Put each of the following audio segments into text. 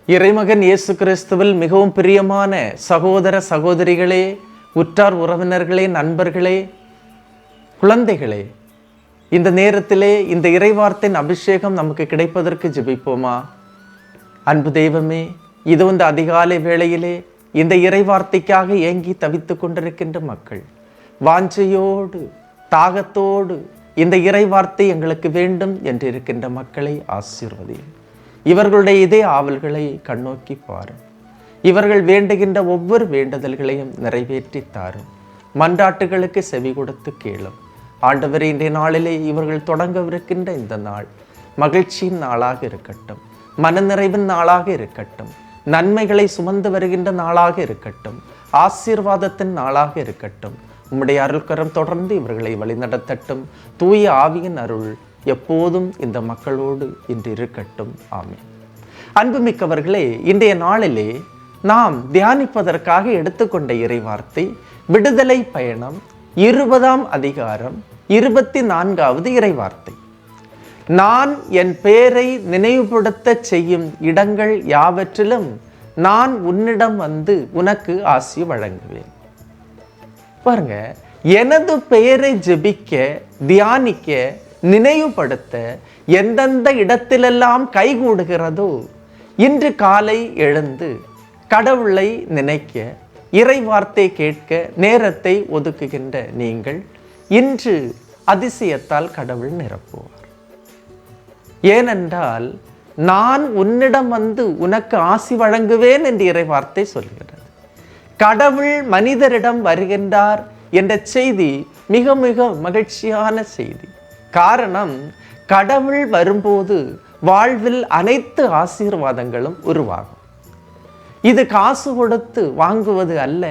இறைமகன் இயேசு கிறிஸ்துவில் மிகவும் பிரியமான சகோதர சகோதரிகளே, உற்றார் உறவினர்களே, நண்பர்களே, குழந்தைகளே, இந்த நேரத்திலே இந்த இறைவார்த்தையின் அபிஷேகம் நமக்கு கிடைப்பதற்கு ஜெபிப்போமா? அன்பு தெய்வமே, இது இந்த அதிகாலை வேளையிலே இந்த இறைவார்த்தைக்காக ஏங்கி தவித்து கொண்டிருக்கின்ற மக்கள், வாஞ்சையோடு தாகத்தோடு இந்த இறைவார்த்தை எங்களுக்கு வேண்டும் என்று இருக்கின்ற மக்களை ஆசீர்வதியும். இவர்களுடைய இதே ஆவல்களை கண்ணோக்கி பாரும். இவர்கள் வேண்டுகின்ற ஒவ்வொரு வேண்டுதல்களையும் நிறைவேற்றி தாரும். மன்றாட்டுகளுக்கு செவி கொடுத்து கேளும். ஆண்டவரே, இன்றைய நாளிலே இவர்கள் தொடங்கவிருக்கின்ற இந்த நாள் மகிழ்ச்சியின் நாளாக இருக்கட்டும், மனநிறைவின் நாளாக இருக்கட்டும், நன்மைகளை சுமந்து வருகின்ற நாளாக இருக்கட்டும், ஆசீர்வாதத்தின் நாளாக இருக்கட்டும். உம்முடைய அருள்கரம் தொடர்ந்து இவர்களை வழிநடத்தட்டும். தூய ஆவியின் அருள் எப்போதும் இந்த மக்களோடு இன்று இருக்கட்டும். ஆமென். அன்புமிக்கவர்களே, இன்றைய நாளிலே நாம் தியானிப்பதற்காக எடுத்துக்கொண்ட இறைவார்த்தை விடுதலை பயணம் 20ஆம் அதிகாரம் 24வது இறைவார்த்தை. நான் என் பேரை நினைவுபடுத்த செய்யும் இடங்கள் யாவற்றிலும் நான் உன்னிடம் வந்து உனக்கு ஆசி வழங்குவேன். பாருங்க, எனது பெயரை ஜெபிக்க, தியானிக்க, நினைவுபடுத்த எந்தெந்த இடத்திலெல்லாம் கைகூடுகிறதோ, இன்று காலை எழுந்து கடவுளை நினைக்க, இறைவார்த்தை கேட்க நேரத்தை ஒதுக்குகின்ற நீங்கள் இன்று அதிசயத்தால் கடவுள் நிரப்புவார். ஏனென்றால் நான் உன்னிடம் வந்து உனக்கு ஆசி வழங்குவேன் என்று இறைவார்த்தை சொல்கிறது. கடவுள் மனிதரிடம் வருகின்றார் என்ற செய்தி மிக மிக மகிழ்ச்சியான செய்தி. காரணம், கடவுள் வரும்போது வாழ்வில் அனைத்து ஆசீர்வாதங்களும் உருவாகும். இது காசு கொடுத்து வாங்குவது அல்ல,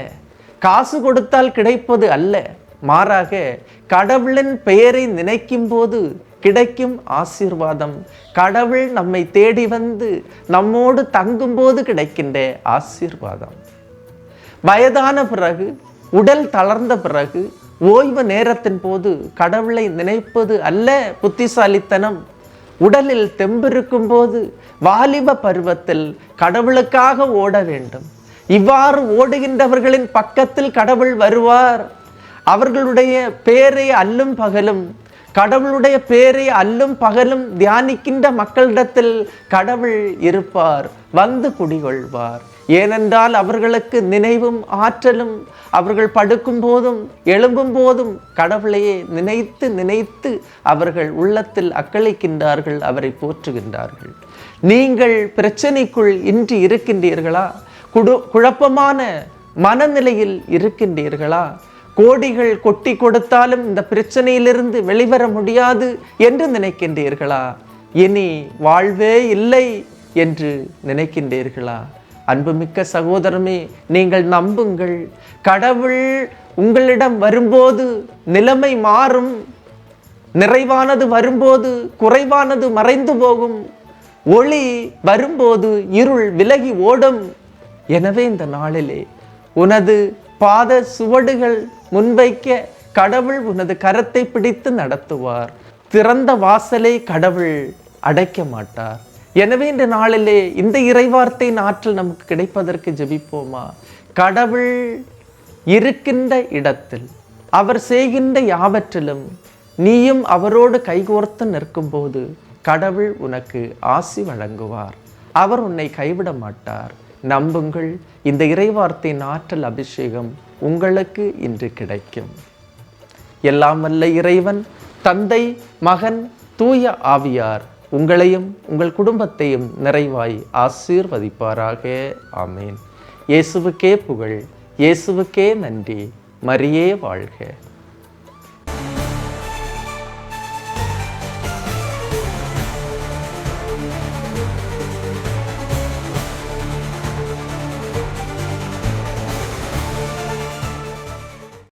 காசு கொடுத்தால் கிடைப்பது அல்ல. மாறாக கடவுளின் பெயரை நினைக்கும் போது கிடைக்கும் ஆசீர்வாதம், கடவுள் நம்மை தேடி வந்து நம்மோடு தங்கும்போது கிடைக்கின்ற ஆசீர்வாதம். வயதான பிறகு, உடல் தளர்ந்த பிறகு, ஓய்வு நேரத்தின் போது கடவுளை நினைப்பது அல்ல புத்திசாலித்தனம். உடலில் தெம்பிருக்கும் போது, வாலிப பருவத்தில் கடவுளுக்காக ஓட வேண்டும். இவ்வாறு ஓடுகின்றவர்களின் பக்கத்தில் கடவுள் வருவார். அவர்களுடைய பேரை அல்லும் பகலும், கடவுளுடைய பேரை அல்லும் பகலும் தியானிக்கின்ற மக்களிடத்தில் கடவுள் இருப்பார், வந்து குடிகொள்வார். ஏனென்றால் அவர்களுக்கு நினைவும் ஆற்றலும், அவர்கள் படுக்கும் போதும் எழும்பும் போதும் கடவுளையே நினைத்து நினைத்து அவர்கள் உள்ளத்தில் அக்களிக்கின்றார்கள், அவரை போற்றுகின்றார்கள். நீங்கள் பிரச்சனைக்குள் இன்று இருக்கின்றீர்களா? குழப்பமான மனநிலையில் இருக்கின்றீர்களா? கோடிகள் கொட்டி கொடுத்தாலும் இந்த பிரச்சனையிலிருந்து வெளிவர முடியாது என்று நினைக்கின்றீர்களா? இனி வாழ்வே இல்லை என்று நினைக்கின்றீர்களா? அன்புமிக்க சகோதரமே, நீங்கள் நம்புங்கள். கடவுள் உங்களிடம் வரும்போது நிலைமை மாறும். நிறைவானது வரும்போது குறைவானது மறைந்து போகும். ஒளி வரும்போது இருள் விலகி ஓடும். எனவே இந்த நாளிலே உனது பாத சுவடுகள் முன்வைக்க கடவுள் உனது கரத்தை பிடித்து நடத்துவார். திறந்த வாசலை கடவுள் அடைக்க மாட்டார். எனவே இந்த நாளிலே இந்த இறைவார்த்தையின் ஆற்றல் நமக்கு கிடைப்பதற்கு ஜெபிப்போமா? கடவுள் இருக்கின்ற இடத்தில், அவர் செய்கின்ற யாவற்றிலும் நீயும் அவரோடு கைகோர்த்து நிற்கும்போது கடவுள் உனக்கு ஆசி வழங்குவார். அவர் உன்னை கைவிட மாட்டார். நம்புங்கள், இந்த இறைவார்த்தையின் ஆற்றல் அபிஷேகம் உங்களுக்கு இன்று கிடைக்கும். எல்லாம் வல்ல இறைவன், தந்தை, மகன், தூய ஆவியார் உங்களையும் உங்கள் குடும்பத்தையும் நிறைவாய் ஆசீர்வதிப்பாராக. ஆமேன். இயேசுவுக்கே புகழ், இயேசுவுக்கே நன்றி. மரியே வாழ்க.